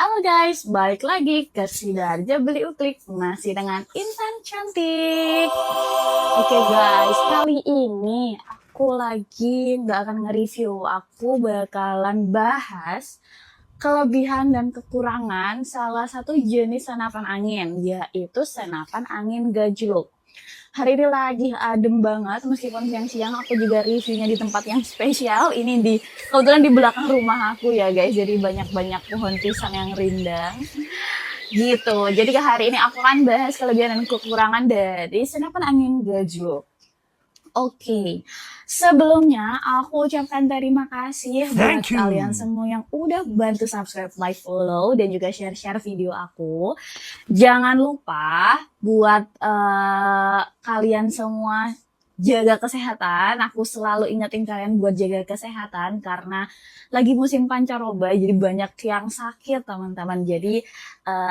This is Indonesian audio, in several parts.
Halo guys, balik lagi ke Sidoarjo Beli Uklik, masih dengan Intan Cantik. Oke guys, kali ini aku lagi nggak akan nge-review, aku bakalan bahas kelebihan dan kekurangan salah satu jenis senapan angin, yaitu senapan angin gajluk. Hari ini lagi adem banget, meskipun siang-siang aku juga reviewnya di tempat yang spesial. Ini kebetulan di belakang rumah aku ya guys, jadi banyak-banyak pohon pisang yang rindang. Gitu, jadi hari ini aku akan bahas kelebihan dan kekurangan dari senapan angin gajluk. Oke, sebelumnya aku ucapkan terima kasih buat kalian semua yang udah bantu subscribe, like, follow, dan juga share-share video aku. Jangan lupa buat kalian semua jaga kesehatan. Aku selalu ingetin kalian buat jaga kesehatan karena lagi musim pancaroba, jadi banyak yang sakit teman-teman. Jadi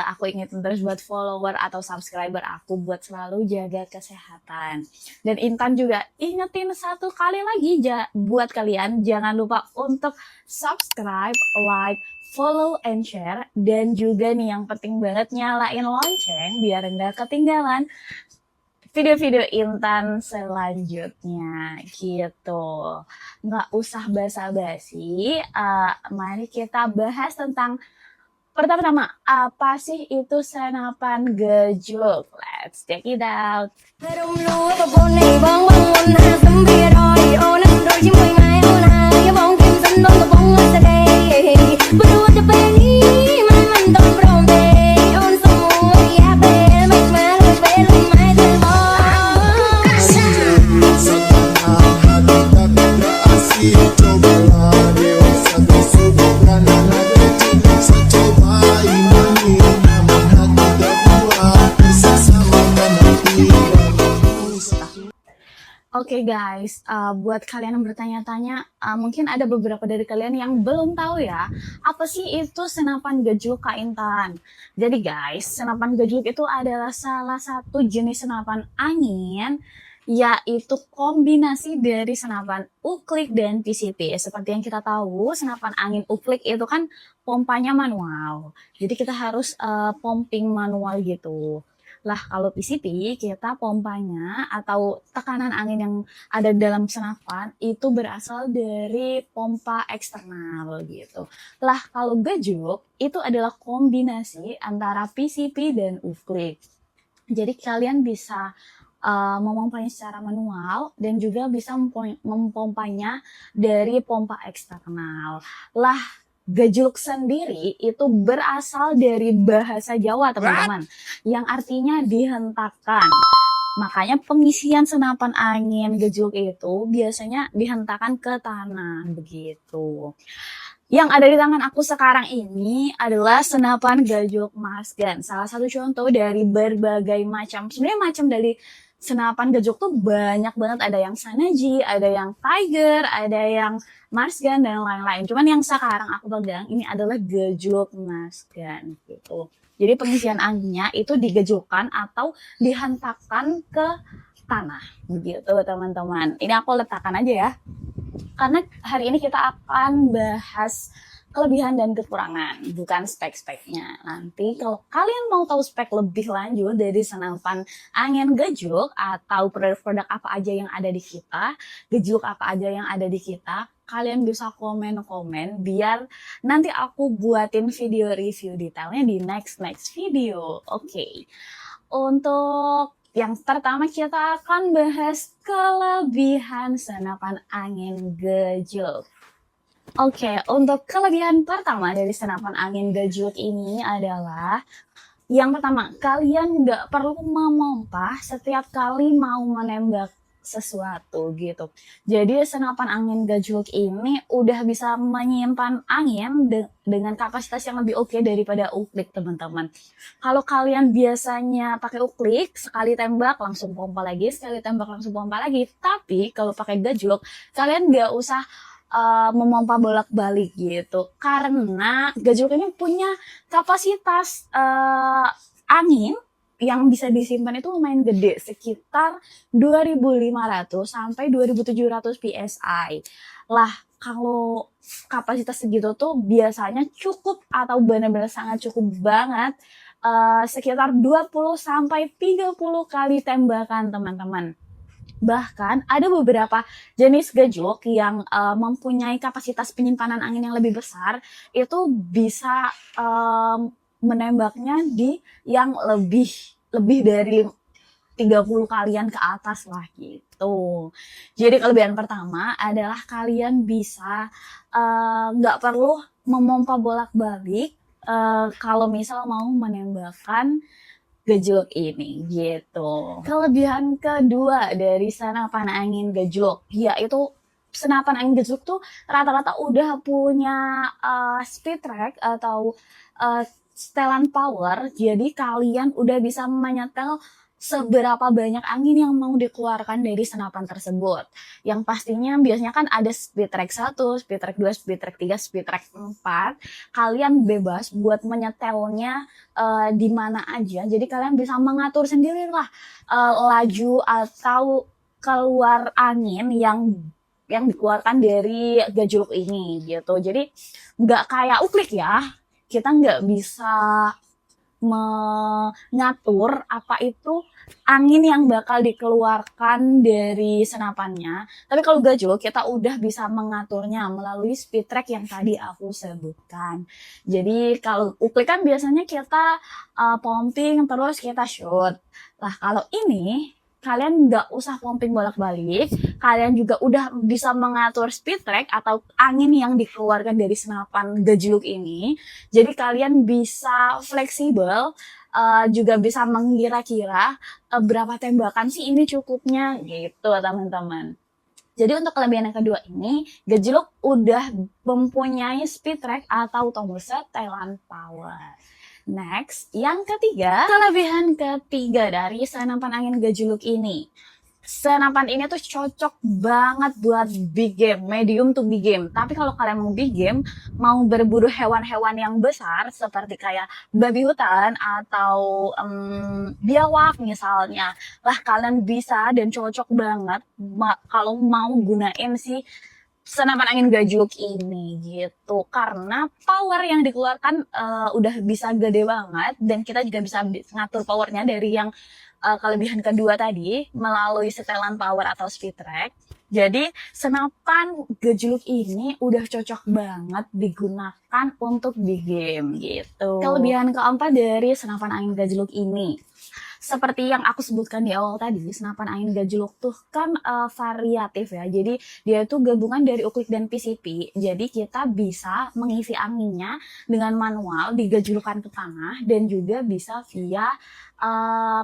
aku ingetin terus buat follower atau subscriber aku buat selalu jaga kesehatan. Dan Intan juga ingetin satu kali lagi buat kalian, jangan lupa untuk subscribe, like, follow, and share. Dan juga nih yang penting banget, nyalain lonceng biar nggak ketinggalan video-video Intan selanjutnya gitu. Nggak usah basa-basi, mari kita bahas tentang pertama-tama, apa sih itu senapan gajluk? Let's check it out. Oke guys, buat kalian yang bertanya-tanya, mungkin ada beberapa dari kalian yang belum tahu ya, apa sih itu senapan gajluk Kak Intan? Jadi guys, senapan gajluk itu adalah salah satu jenis senapan angin, yaitu kombinasi dari senapan uklik dan PCP. Seperti yang kita tahu, senapan angin uklik itu kan pompanya manual, jadi kita harus pumping manual gitu. Lah kalau PCP kita pompanya atau tekanan angin yang ada dalam senapan itu berasal dari pompa eksternal gitu. Lah kalau gajluk itu adalah kombinasi antara PCP dan uklik. Jadi kalian bisa memompanya secara manual dan juga bisa mempompanya dari pompa eksternal. Lah gajluk sendiri itu berasal dari bahasa Jawa teman-teman, yang artinya dihentakkan. Makanya pengisian senapan angin gajluk itu biasanya dihentakkan ke tanah begitu. Yang ada di tangan aku sekarang ini adalah senapan gajluk Mars Gun. Salah satu contoh dari berbagai macam. Sebenarnya macam dari senapan gajluk tuh banyak banget. Ada yang Sanaji, ada yang Tiger, ada yang Mars Gun, dan lain-lain. Cuman yang sekarang aku pegang ini adalah gajluk Mars Gun gitu. Jadi pengisian anginnya itu digajulkan atau dihentakkan ke tanah begitu teman-teman. Ini aku letakkan aja ya, karena hari ini kita akan bahas kelebihan dan kekurangan, bukan spek-speknya. Nanti kalau kalian mau tahu spek lebih lanjut dari senapan angin gajluk atau produk-produk apa aja yang ada di kita, gajluk apa aja yang ada di kita, kalian bisa komen-komen biar nanti aku buatin video review detailnya di next video. Oke. Untuk yang pertama kita akan bahas kelebihan senapan angin gajluk. Oke, untuk kelebihan pertama dari senapan angin gajluk ini adalah yang pertama, kalian nggak perlu memompa setiap kali mau menembak sesuatu gitu. Jadi senapan angin gajluk ini udah bisa menyimpan angin dengan kapasitas yang lebih oke daripada uklik teman-teman. Kalau kalian biasanya pakai uklik, sekali tembak langsung pompa lagi, sekali tembak langsung pompa lagi. Tapi kalau pakai gajluk, kalian nggak usah memompa bolak-balik gitu. Karena gajluk ini punya kapasitas angin yang bisa disimpan itu lumayan gede, sekitar 2.500 sampai 2.700 PSI. Lah, kalau kapasitas segitu tuh biasanya cukup atau benar-benar sangat cukup banget, sekitar 20 sampai 30 kali tembakan teman-teman. Bahkan ada beberapa jenis gejlok yang mempunyai kapasitas penyimpanan angin yang lebih besar, itu bisa menembaknya di yang lebih dari 30 kalian ke atas lah gitu. Jadi kelebihan pertama adalah kalian bisa nggak perlu memompa bolak-balik kalau misal mau menembakkan gejlok ini gitu. Kelebihan kedua dari senapan angin gejlok yaitu senapan angin gejlok tuh rata-rata udah punya speed track atau setelan power, jadi kalian udah bisa menyetel seberapa banyak angin yang mau dikeluarkan dari senapan tersebut. Yang pastinya biasanya kan ada speed track 1, speed track 2, speed track 3, speed track 4. Kalian bebas buat menyetelnya di mana aja. Jadi kalian bisa mengatur sendiri lah laju atau keluar angin yang dikeluarkan dari gejlok ini gitu. Jadi nggak kayak uklik ya. Kita nggak bisa mengatur apa itu angin yang bakal dikeluarkan dari senapannya. Tapi kalau gajul kita udah bisa mengaturnya melalui speed track yang tadi aku sebutkan. Jadi kalau uklik kan biasanya kita pumping terus kita shoot. Lah kalau ini kalian nggak usah pumping bolak-balik, kalian juga udah bisa mengatur speed track atau angin yang dikeluarkan dari senapan gejluk ini. Jadi kalian bisa fleksibel, juga bisa mengira-kira berapa tembakan sih ini cukupnya gitu teman-teman. Jadi untuk kelebihan yang kedua ini, gejluk udah mempunyai speed track atau tombol setelan power. Next, yang ketiga, kelebihan ketiga dari senapan angin gejluk ini. Senapan ini tuh cocok banget buat big game, medium to big game. Tapi kalau kalian mau big game, mau berburu hewan-hewan yang besar seperti kayak babi hutan atau biawak misalnya, lah kalian bisa dan cocok banget kalau mau gunain si senapan angin gajluk ini gitu, karena power yang dikeluarkan udah bisa gede banget dan kita juga bisa ngatur powernya dari yang kelebihan kedua tadi melalui setelan power atau speed track. Jadi senapan gejluk ini udah cocok banget digunakan untuk di game gitu. Kelebihan keempat dari senapan angin gejluk ini, seperti yang aku sebutkan di awal tadi, senapan angin gejluk tuh kan variatif ya. Jadi dia itu gabungan dari uklik dan PCP. Jadi kita bisa mengisi anginnya dengan manual digejlukan ke tanah dan juga bisa via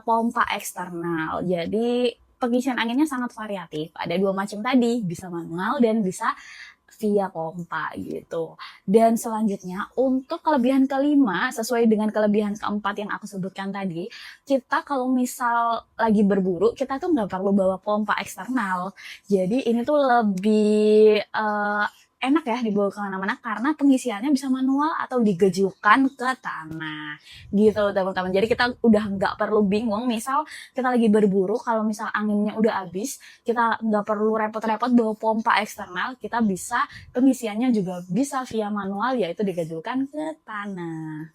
pompa eksternal. Jadi pengisian anginnya sangat variatif. Ada 2 macam tadi, bisa manual dan bisa via pompa gitu. Dan selanjutnya untuk kelebihan kelima, sesuai dengan kelebihan keempat yang aku sebutkan tadi, kita kalau misal lagi berburu, kita tuh nggak perlu bawa pompa eksternal. Jadi ini tuh lebih enak ya dibawa kemana-mana karena pengisiannya bisa manual atau digejlukan ke tanah gitu teman-teman. Jadi kita udah nggak perlu bingung misal kita lagi berburu, kalau misal anginnya udah habis, kita nggak perlu repot-repot bawa pompa eksternal, kita bisa pengisiannya juga bisa via manual, yaitu digejulkan ke tanah.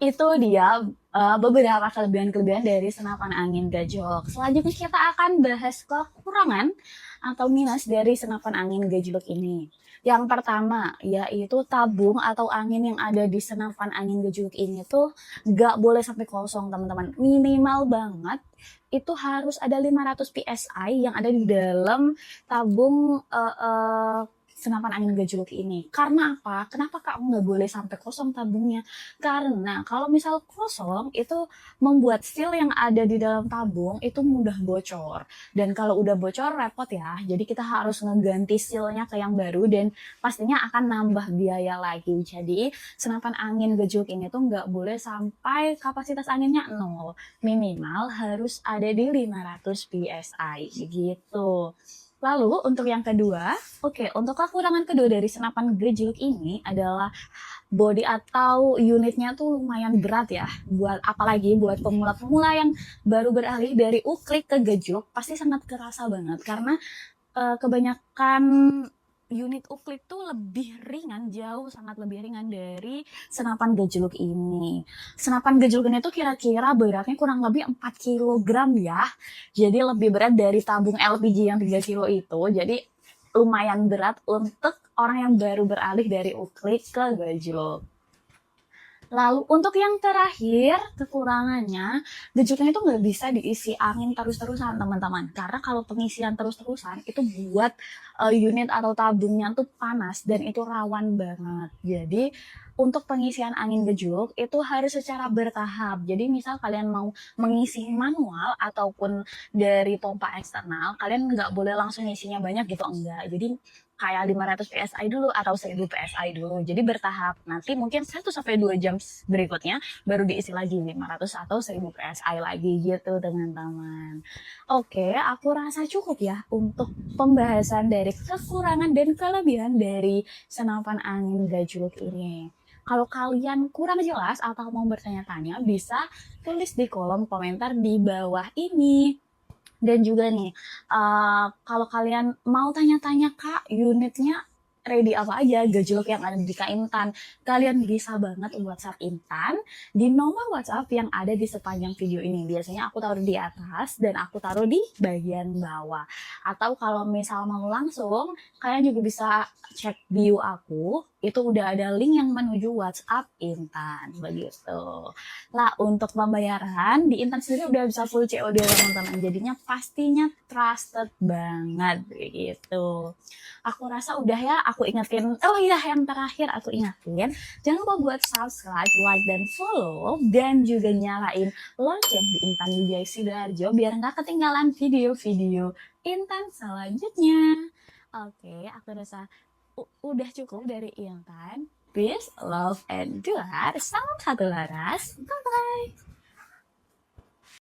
Itu dia beberapa kelebihan-kelebihan dari senapan angin gejlok. Selanjutnya kita akan bahas kekurangan atau minus dari senapan angin gejlok ini. Yang pertama yaitu tabung atau angin yang ada di senapan angin gejlok ini tuh gak boleh sampai kosong teman-teman. Minimal banget itu harus ada 500 PSI yang ada di dalam tabung senapan angin gejlok ini. Karena apa? Kenapa kamu nggak boleh sampai kosong tabungnya? Karena kalau misal kosong itu membuat seal yang ada di dalam tabung itu mudah bocor. Dan kalau udah bocor repot ya. Jadi kita harus ngeganti sealnya ke yang baru dan pastinya akan nambah biaya lagi. Jadi senapan angin gejlok ini tuh nggak boleh sampai kapasitas anginnya 0. Minimal harus ada di 500 PSI gitu. Lalu untuk yang kedua, untuk kekurangan kedua dari senapan gejlok ini adalah body atau unitnya tuh lumayan berat ya. Apalagi buat pemula-pemula yang baru beralih dari uklik ke gejlok pasti sangat kerasa banget karena kebanyakan unit uklik tuh lebih ringan, jauh sangat lebih ringan dari senapan gejluk ini. Senapan gejluk ini tuh kira-kira beratnya kurang lebih 4 kilogram ya. Jadi lebih berat dari tabung LPG yang 3 kilo itu. Jadi lumayan berat untuk orang yang baru beralih dari uklik ke gejluk. Lalu untuk yang terakhir, kekurangannya, gejluknya itu nggak bisa diisi angin terus-terusan teman-teman. Karena kalau pengisian terus-terusan itu buat unit atau tabungnya tuh panas dan itu rawan banget. Jadi untuk pengisian angin gejluk itu harus secara bertahap. Jadi misal kalian mau mengisi manual ataupun dari pompa eksternal, kalian nggak boleh langsung isinya banyak gitu, enggak. Jadi kayak 500 PSI dulu atau 1000 PSI dulu. Jadi bertahap. Nanti mungkin 1 sampai 2 jam berikutnya baru diisi lagi 500 atau 1000 PSI lagi gitu teman-teman. Oke, aku rasa cukup ya untuk pembahasan dari kekurangan dan kelebihan dari senapan angin gajluk ini. Kalau kalian kurang jelas atau mau bertanya-tanya, bisa tulis di kolom komentar di bawah ini. Dan juga nih, kalau kalian mau tanya-tanya, Kak, unitnya ready apa aja, gejluk yang ada di Kak Intan, kalian bisa banget WhatsApp Intan di nomor WhatsApp yang ada di sepanjang video ini. Biasanya aku taruh di atas dan aku taruh di bagian bawah. Atau kalau misal mau langsung, kalian juga bisa cek bio aku, itu udah ada link yang menuju WhatsApp Intan, begitu. Lah untuk pembayaran di Intan sendiri udah bisa full COD teman-teman. Jadinya pastinya trusted banget gitu. Aku rasa udah ya, aku ingetin. Oh iya, yang terakhir aku ingetin, jangan lupa buat subscribe, like, dan follow, dan juga nyalain lonceng di Intan Wijaya Sidoarjo biar nggak ketinggalan video-video Intan selanjutnya. Oke, aku rasa udah cukup dari Intan. Peace, love, and duar. Salam satu laras. Bye-bye.